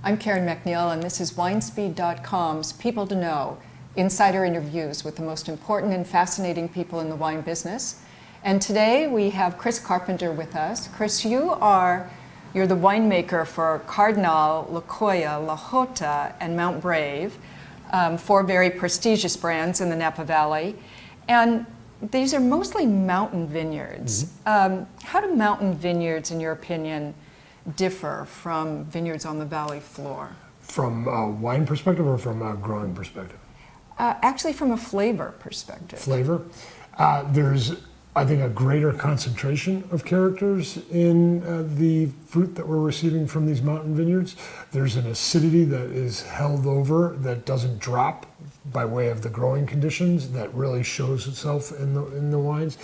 I'm Karen MacNeil, and this is WineSpeed.com's People to Know, insider interviews with the most important and fascinating people in the wine business. And today we have Chris Carpenter with us. Chris, you're the winemaker for Cardinale, Lokoya, Jota, and Mount Brave, four very prestigious brands in the Napa Valley. And these are mostly mountain vineyards. How do mountain vineyards, in your opinion, differ from vineyards on the valley floor? From a wine perspective or from a growing perspective? Actually, from a flavor perspective. Flavor? There's, I think, a greater concentration of characters in the fruit that we're receiving from these mountain vineyards. There's an acidity that is held over that doesn't drop by way of the growing conditions that really shows itself in the wines.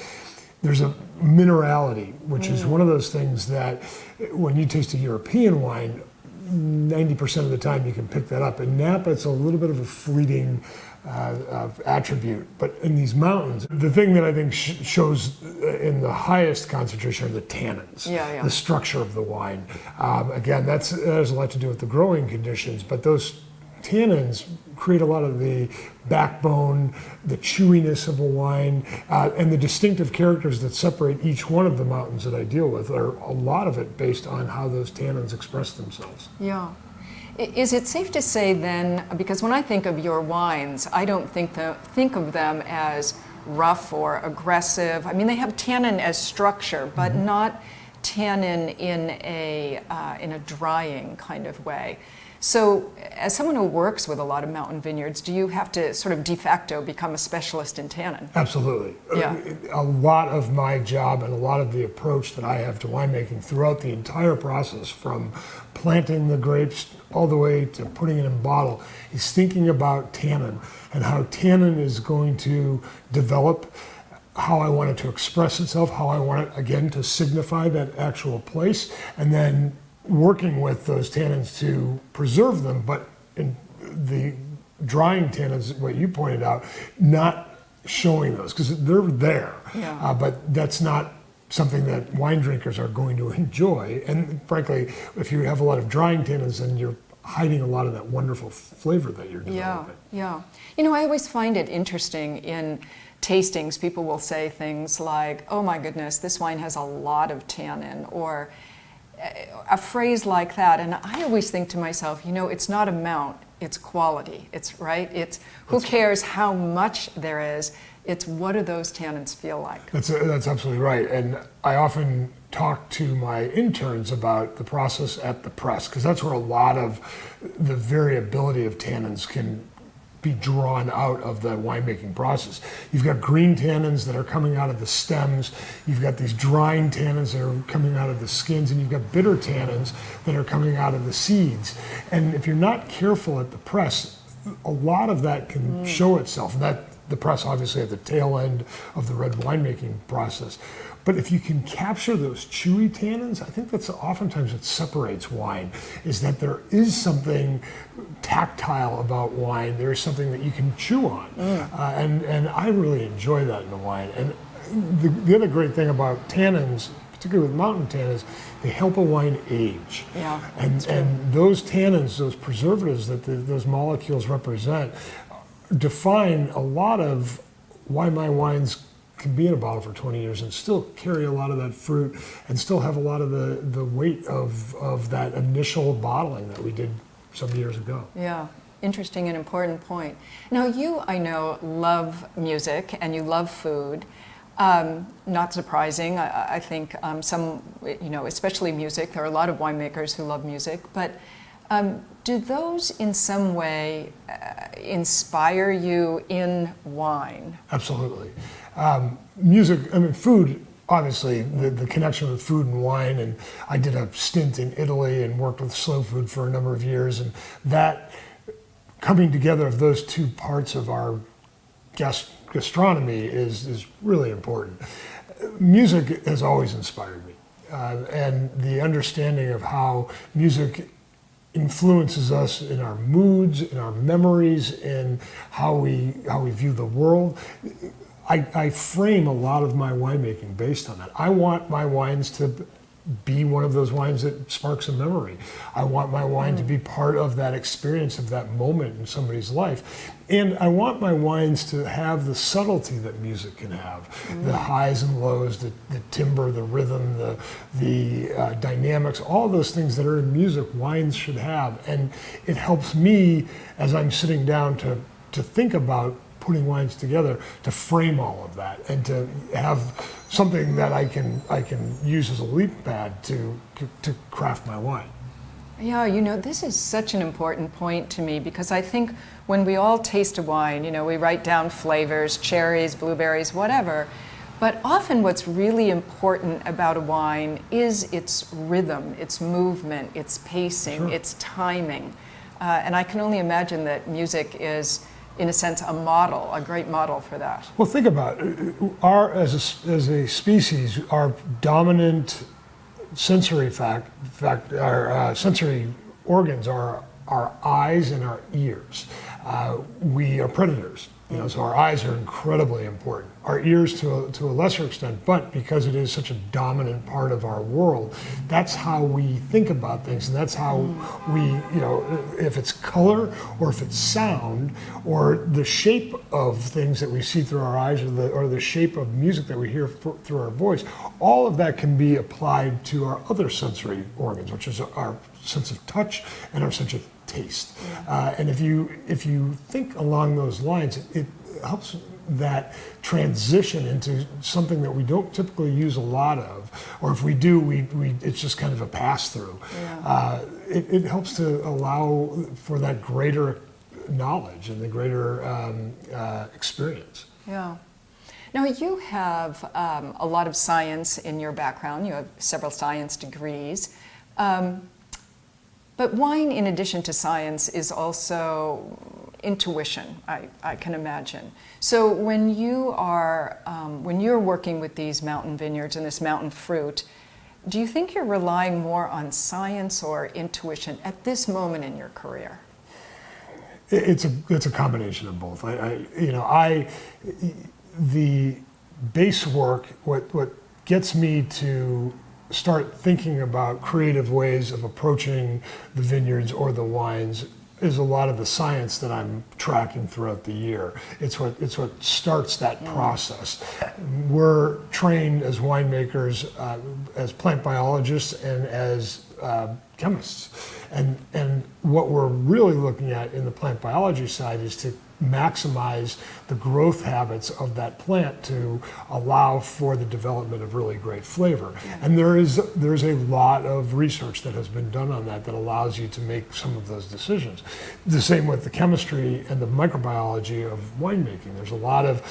There's a minerality, which is one of those things that when you taste a European wine, 90% of the time you can pick that up. In Napa, it's a little bit of a fleeting attribute. But in these mountains, the thing that I think shows in the highest concentration are the tannins, the structure of the wine. Again, that has a lot to do with the growing conditions, but those tannins create a lot of the backbone, the chewiness of a wine, and the distinctive characters that separate each one of the mountains that I deal with are a lot of it based on how those tannins express themselves. Yeah. Is it safe to say then, because when I think of your wines, I don't think of them as rough or aggressive. I mean, they have tannin as structure, but not tannin in a drying kind of way. So as someone who works with a lot of mountain vineyards, do you have to sort of de facto become a specialist in tannin? Absolutely. Yeah. A lot of my job and a lot of the approach that I have to winemaking throughout the entire process, from planting the grapes all the way to putting it in bottle, is thinking about tannin and how tannin is going to develop, how I want it to express itself, how I want it, again, to signify that actual place, and then working with those tannins to preserve them, but in the drying tannins, what you pointed out, not showing those, because they're there, but that's not something that wine drinkers are going to enjoy. And frankly, if you have a lot of drying tannins, then you're hiding a lot of that wonderful flavor that you're developing. Yeah. You know, I always find it interesting in tastings, people will say things like, oh my goodness, this wine has a lot of tannin, or a phrase like that, and I always think to myself, you know, it's not amount, it's quality. It's right. It's who cares how much there is. It's what do those tannins feel like. That's absolutely right. And I often talk to my interns about the process at the press, because that's where a lot of the variability of tannins can be drawn out of the winemaking process. You've got green tannins that are coming out of the stems, you've got these drying tannins that are coming out of the skins, and you've got bitter tannins that are coming out of the seeds. And if you're not careful at the press, a lot of that can show itself. The press obviously at the tail end of the red winemaking process. But if you can capture those chewy tannins, I think that's oftentimes what separates wine, is that there is something tactile about wine. There is something that you can chew on. And I really enjoy that in the wine. And the other great thing about tannins, particularly with mountain tannins, they help a wine age. And those tannins, those preservatives that those molecules represent, define a lot of why my wines can be in a bottle for 20 years and still carry a lot of that fruit and still have a lot of the weight of that initial bottling that we did some years ago. Yeah, interesting and important point. Now you, I know, love music and you love food. Not surprising, I think some, you know, especially music, there are a lot of winemakers who love music, but do those in some way inspire you in wine? Absolutely. Music, I mean, food, obviously, the connection with food and wine, and I did a stint in Italy and worked with slow food for a number of years, and that coming together of those two parts of our gastronomy is really important. Music has always inspired me, and the understanding of how music influences us in our moods, in our memories, in how we view the world. I frame a lot of my winemaking based on that. I want my wines to be one of those wines that sparks a memory. I want my wine to be part of that experience, of that moment in somebody's life. And I want my wines to have the subtlety that music can have, the highs and lows, the timbre, the rhythm, the dynamics, all those things that are in music, wines should have. And it helps me, as I'm sitting down to think about putting wines together, to frame all of that and to have something that I can use as a leap pad to craft my wine. Yeah, you know, this is such an important point to me, because I think when we all taste a wine, you know, we write down flavors, cherries, blueberries, whatever, but often what's really important about a wine is its rhythm, its movement, its pacing, Sure. its timing. And I can only imagine that music is, in a sense, a model, a great model for that. Well, think about it. As a species, our dominant sensory our sensory organs are our eyes and our ears. We are predators, you know, so our eyes are incredibly important. Our ears to a lesser extent, but because it is such a dominant part of our world, that's how we think about things, and that's how we, you know, if it's color or if it's sound or the shape of things that we see through our eyes, or the shape of music that we hear through our voice, all of that can be applied to our other sensory organs, which is our sense of touch and our sense of taste. And if you think along those lines, it helps that transition into something that we don't typically use a lot of, or if we do, it's just kind of a pass-through. Yeah. It helps to allow for that greater knowledge and the greater experience. Yeah. Now, you have a lot of science in your background. You have several science degrees. But wine, in addition to science, is also intuition, I can imagine. So when you're working with these mountain vineyards and this mountain fruit, do you think you're relying more on science or intuition at this moment in your career? It's a combination of both. The base work, what gets me to start thinking about creative ways of approaching the vineyards or the wines is a lot of the science that I'm tracking throughout the year. It's what starts that process. We're trained as winemakers, as plant biologists, and as chemists. And what we're really looking at in the plant biology side is to maximize the growth habits of that plant to allow for the development of really great flavor. And there's a lot of research that has been done on that allows you to make some of those decisions. The same with the chemistry and the microbiology of winemaking. There's a lot of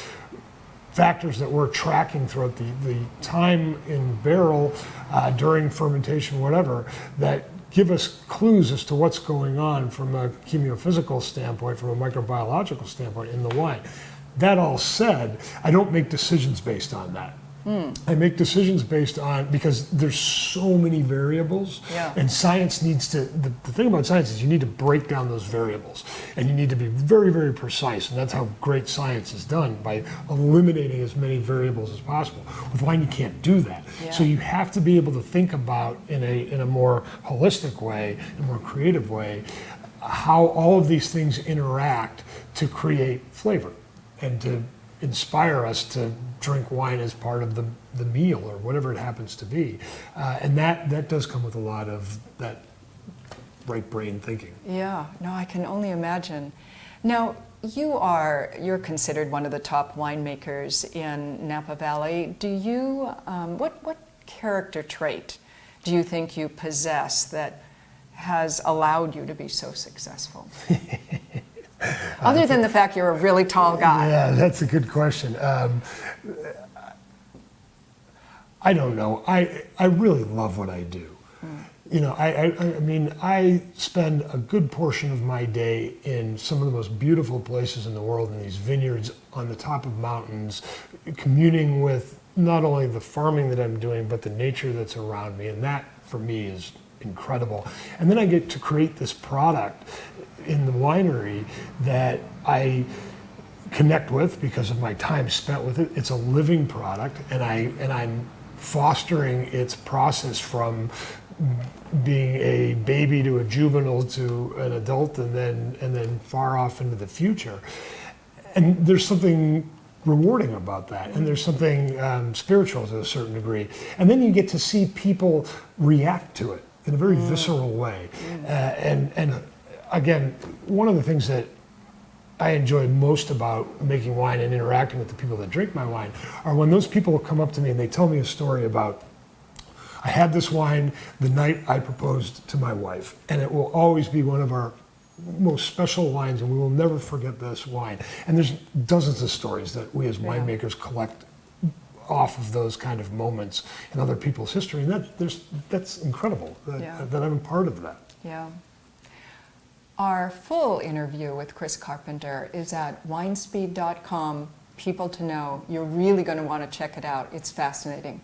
factors that we're tracking throughout the time in barrel, during fermentation, whatever, that give us clues as to what's going on from a chemiophysical standpoint, from a microbiological standpoint in the wine. That all said, I don't make decisions based on that. I make decisions based on, because there's so many variables, and science needs to, the thing about science is you need to break down those variables, and you need to be very, very precise, and that's how great science is done, by eliminating as many variables as possible. With wine, you can't do that. So you have to be able to think about in a more holistic way, a more creative way, how all of these things interact to create flavor and to inspire us to drink wine as part of the meal or whatever it happens to be. And that does come with a lot of that right brain thinking. Yeah, no, I can only imagine. Now, you're considered one of the top winemakers in Napa Valley. Do you, what character trait do you think you possess that has allowed you to be so successl? Other than the fact you're a really tall guy. Yeah, that's a good question. I don't know. I really love what I do. You know, I mean, I spend a good portion of my day in some of the most beautiful places in the world, in these vineyards on the top of mountains, communing with not only the farming that I'm doing, but the nature that's around me. And that, for me, is incredible. And then I get to create this product in the winery that I connect with because of my time spent with it. It's a living product, and I'm fostering its process from being a baby to a juvenile to an adult and then far off into the future. And there's something rewarding about that, and there's something spiritual to a certain degree. And then you get to see people react to it in a very visceral way. And again, one of the things that I enjoy most about making wine and interacting with the people that drink my wine are when those people come up to me and they tell me a story about, I had this wine the night I proposed to my wife, and it will always be one of our most special wines, and we will never forget this wine. And there's dozens of stories that we as winemakers collect off of those kind of moments in other people's history, and that's incredible that I'm a part of that. Yeah. Our full interview with Chris Carpenter is at winespeed.com. People to know. You're really going to want to check it out. It's fascinating.